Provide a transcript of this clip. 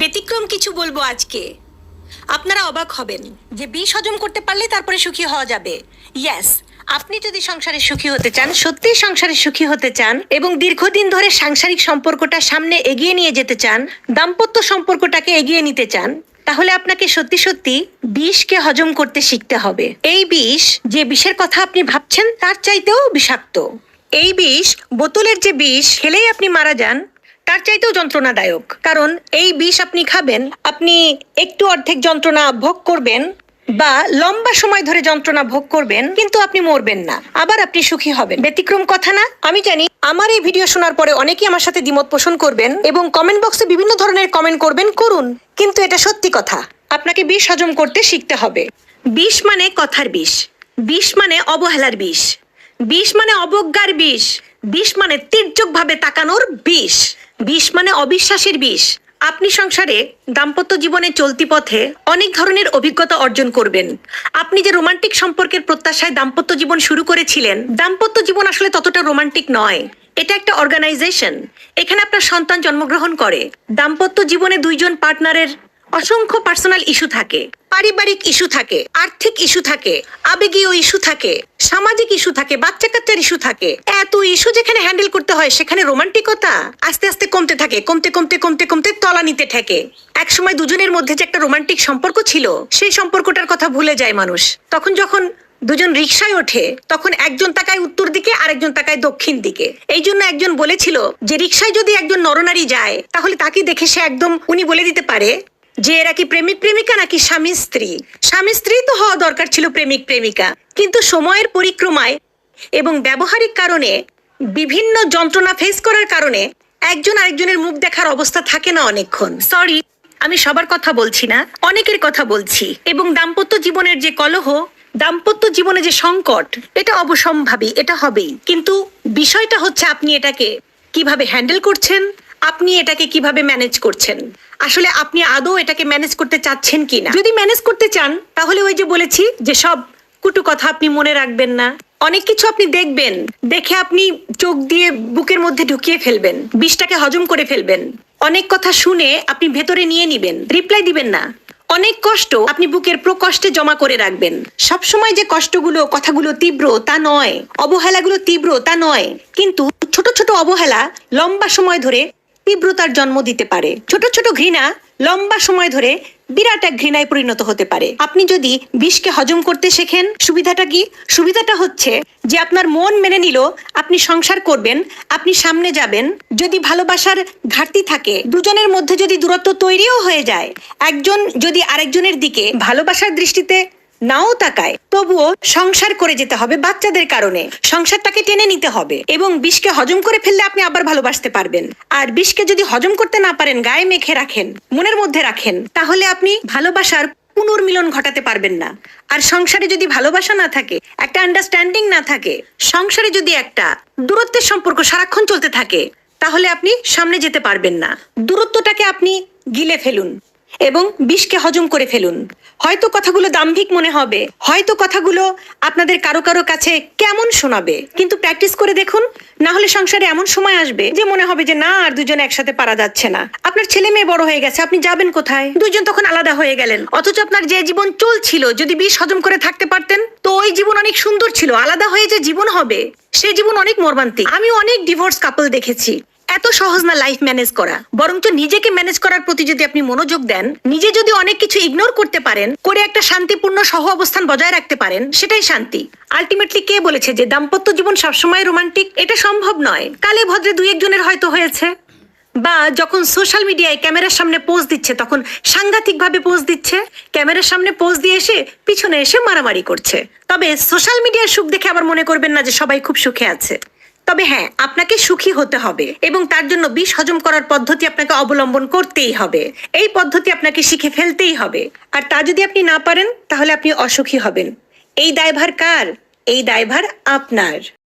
ব্যতিক্রম কিছু বলবো আজকে। আপনারা অবাক হবেন যে বিষ হজম করতে পারলে তারপরে সুখী হওয়া যাবে। ইয়েস, আপনি যদি সংসারে সুখী হতে চান, সত্যিই সংসারে সুখী হতে চান এবং দীর্ঘদিন ধরে সাংসারিক সম্পর্কটা সামনে এগিয়ে নিয়ে যেতে চান, দাম্পত্য সম্পর্কটাকে এগিয়ে নিতে চান, তাহলে আপনাকে সত্যি সত্যি বিষকে হজম করতে শিখতে হবে। এই বিষ, যে বিষের কথা আপনি ভাবছেন তার চাইতেও বিষাক্ত। এই বিষ, বোতলের যে বিষ খেলেই আপনি মারা যান, তার চাইতেও যন্ত্রণাদায়ক। কারণ এই বিষ আপনি খাবেন, আপনি একটু অর্ধেক যন্ত্রণা ভোগ করবেন বা লম্বা সময় ধরে যন্ত্রণা ভোগ করবেন, কিন্তু আপনি মরবেন না, আবার আপনি সুখী হবেন। ব্যতিক্রম কথা না? আমি জানি আমার এই ভিডিও শোনার পরে অনেকেই আমার সাথে দ্বিমত পোষণ করবেন এবং কমেন্ট বক্সে বিভিন্ন ধরনের কমেন্ট করবেন, করুন, কিন্তু এটা সত্যি কথা। আপনাকে বিষ হজম করতে শিখতে হবে। বিষ মানে কথার বিষ, বিষ মানে অবহেলার বিষ, বিষ মানে অবজ্ঞার বিষ, বিষ মানে তীর্যকভাবে তাকানোর বিষ, বিষ মানে অবিশ্বাসের বিষ। আপনি সংসারে দাম্পত্য জীবনে চলতি পথে অনেক ধরনের অভিজ্ঞতা অর্জন করবেন। আপনি যে রোমান্টিক সম্পর্কের প্রত্যাশায় দাম্পত্য জীবন শুরু করেছিলেন, দাম্পত্য জীবন আসলে ততটা রোমান্টিক নয়। এটা একটা অর্গানাইজেশন, এখানে আপনার সন্তান জন্মগ্রহণ করে। দাম্পত্য জীবনে দুইজন পার্টনারের অসংখ্য পার্সোনাল ইস্যু থাকে, পারিবারিক ইস্যু থাকে, আর্থিক ইস্যু থাকে, আবেগীয় ইস্যু থাকে, সামাজিক ইস্যু থাকে, বাচ্চা কাচ্চার ইস্যু থাকে। এত ইস্যু যেখানে হ্যান্ডেল করতে হয়, সেখানে রোমান্টিকতা আস্তে আস্তে কমতে থাকে, কমতে কমতে কমতে কমতে তলানিতে ঠেকে। একসময় দুজনের মধ্যে যে একটা রোমান্টিক সম্পর্ক ছিল, সেই সম্পর্কটার কথা ভুলে যায় মানুষ। তখন যখন দুজন রিকশায় ওঠে, তখন একজন তাকায় উত্তর দিকে, আরেকজন তাকায় দক্ষিণ দিকে। এই জন্য একজন বলেছিল যে রিকশায় যদি একজন নরনারী যায়, তাহলে তাকে দেখে সে একদম উনি বলে দিতে পারে যে এরা কি প্রেমিক প্রেমিকা নাকি স্বামী স্ত্রী। স্বামী স্ত্রী তো হওয়া দরকার ছিল প্রেমিক প্রেমিকা, কিন্তু সময়ের পরিক্রমায় এবং ব্যবহারিক কারণে, বিভিন্ন যন্ত্রণা ফেস করার কারণে একজন আরেকজনের মুখ দেখার অবস্থা থাকে না অনেকক্ষণ। সরি, আমি সবার কথা বলছি না, অনেকের কথা বলছি। এবং দাম্পত্য জীবনের যে কলহ, দাম্পত্য জীবনে যে সংকট, এটা অবশ্যম্ভাবী, এটা হবেই। কিন্তু বিষয়টা হচ্ছে আপনি এটাকে কিভাবে হ্যান্ডেল করছেন, আপনি এটাকে কিভাবে ম্যানেজ করছেন। আসলে আপনি আদৌ এটাকে ম্যানেজ করতে চাচ্ছেন কিনা। যদি ম্যানেজ করতে চান, তাহলে ওই যে বলেছি যে সব কুটু কথা আপনি মনে রাখবেন না, অনেক কিছু আপনি দেখবেন, দেখে আপনি চোখ দিয়ে বুকের মধ্যে ঢুকিয়ে ফেলবেন, বিষটাকে হজম করে ফেলবেন। অনেক কথা শুনে আপনি ভেতরে নিয়ে নিবেন, রিপ্লাই দিবেন না। অনেক কষ্ট আপনি বুকের প্রকষ্টে জমা করে রাখবেন। সবসময় যে কষ্টগুলো, কথাগুলো তীব্র তা নয়, অবহেলাগুলো তীব্র তা নয়, কিন্তু ছোট ছোট অবহেলা লম্বা সময় ধরে তীব্রতার জন্ম দিতে পারে। ছোট ছোট ঘৃণা লম্বা সময় ধরে বিরাট এক ঘৃণায় পরিণত হতে পারে। আপনি যদি বিষকে হজম করতে শেখেন, সুবিধাটা কি? সুবিধাটা হচ্ছে যে আপনার মন মেনে নিল আপনি সংসার করবেন, আপনি সামনে যাবেন। যদি ভালোবাসার ঘাটতি থাকে, দুজনের মধ্যে যদি দূরত্ব তৈরিও হয়ে যায়, একজন যদি আরেকজনের দিকে ভালোবাসার দৃষ্টিতে নাও তাকায়, তবুও সংসার করে যেতে হবে বাচ্চাদের কারণে। সংসারটাকে টেনে নিতে হবে এবং বিষকে হজম করে ফেললে আপনি আবার ভালোবাসতে পারবেন। আর বিষকে যদি হজম করতে না পারেন, গায়ে মেখে রাখেন, মনের মধ্যে রাখেন, তাহলে আপনি ভালোবাসার পুনর্মিলন ঘটাতে পারবেন না। আর সংসারে যদি ভালোবাসা না থাকে, একটা আন্ডারস্ট্যান্ডিং না থাকে, সংসারে যদি একটা দূরত্বের সম্পর্ক সারাক্ষণ চলতে থাকে, তাহলে আপনি সামনে যেতে পারবেন না। দূরত্বটাকে আপনি গিলে ফেলুন এবং বিষকে হজম করে ফেলুন। হয়তো কথাগুলো দাম্ভিক মনে হবে, হয়তো কথাগুলো আপনাদের কারো কারো কাছে কেমন শোনাবে, কিন্তু প্র্যাকটিস করে দেখুন, না হলে সংসারে এমন সময় আসবে যে মনে হবে যে না, আর দুজন একসাথে পারা যাচ্ছে না। আপনার ছেলে মেয়ে বড় হয়ে গেছে, আপনি যাবেন কোথায়? দুইজন তখন আলাদা হয়ে গেলেন। অথচ আপনার যে জীবন চলছিল, যদি বিষ হজম করে থাকতে পারতেন, তো ওই জীবন অনেক সুন্দর ছিল। আলাদা হয়ে যে জীবন হবে, সে জীবন অনেক মর্মান্তিক। আমি অনেক ডিভোর্স কাপল দেখেছি। এত সহজ না লাইফ ম্যানেজ করা, বরঞ্চ নিজেকে ম্যানেজ করার প্রতি যদি আপনি মনোযোগ দেন, নিজে যদি অনেক কিছু ইগনোর করতে পারেন, করে একটা শান্তিপূর্ণ সহ অবস্থান বজায় রাখতে পারেন, সেটাই শান্তি। আলটিমেটলি কে বলেছে যে দাম্পত্য জীবন সবসময় রোমান্টিক? এটা সম্ভব নয়। কালে ভদ্রে দুই একজনের হয়তো হয়েছে, বা যখন সোশ্যাল মিডিয়ায় ক্যামেরার সামনে পোজ দিচ্ছে, তখন সাংঘাতিক ভাবে পোজ দিচ্ছে, ক্যামেরার সামনে পোজ দিয়ে এসে পিছনে এসে মারামারি করছে। তবে সোশ্যাল মিডিয়ার সুখ দেখে আবার মনে করবেন না যে সবাই খুব সুখে আছে। তবে হ্যাঁ, আপনাকে সুখী হতে হবে এবং তার জন্য বিষ হজম করার পদ্ধতি আপনাকে অবলম্বন করতেই হবে। এই পদ্ধতি আপনাকে শিখে ফেলতেই হবে। আর তা যদি আপনি না পারেন, তাহলে আপনি অসুখী হবেন। এই দায়ভার কার? এই দায়ভার আপনার।